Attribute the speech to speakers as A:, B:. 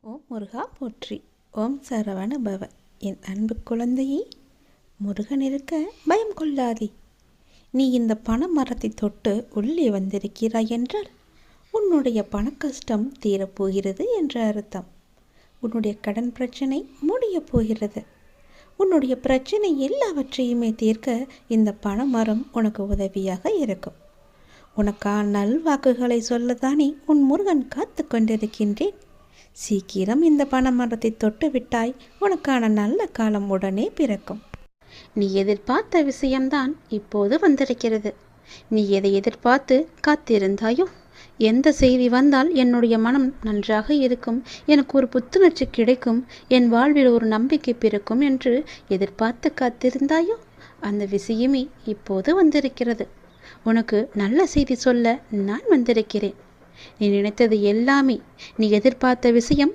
A: ஓம் முருகா போற்றி. ஓம் சரவண பவ. என் அன்பு குழந்தையே, முருகன் இருக்க பயம் கொள்ளாதே. நீ இந்த பண மரத்தை தொட்டு உள்ளே வந்திருக்கிறாய் என்றால் உன்னுடைய பண கஷ்டம் தீரப்போகிறது என்ற அர்த்தம். உன்னுடைய கடன் பிரச்சனை முடியப் போகிறது. உன்னுடைய பிரச்சனை எல்லாவற்றையுமே தீர்க்க இந்த பண மரம் உனக்கு உதவியாக இருக்கும். உனக்கான நல்வாக்குகளை சொல்லத்தானே உன் முருகன் காத்து கொண்டிருக்கின்றேன். சீக்கிரம் இந்த பண மரத்தை தொட்டு விட்டாய், உனக்கான நல்ல காலம் உடனே பிறக்கும். நீ எதிர்பார்த்த விஷயம்தான் இப்போது வந்திருக்கிறது. நீ எதை எதிர்பார்த்து காத்திருந்தாயோ, எந்த செய்தி வந்தால் என்னுடைய மனம் நன்றாக இருக்கும், எனக்கு ஒரு புத்துணர்ச்சி கிடைக்கும், என் வாழ்வில் ஒரு நம்பிக்கை பிறக்கும் என்று எதிர்பார்த்து காத்திருந்தாயோ, அந்த விஷயமே இப்போது வந்திருக்கிறது. உனக்கு நல்ல செய்தி சொல்ல நான் வந்திருக்கிறேன். நீ நினைத்தது எல்லாமே, நீ எதிர்பார்த்த விஷயம்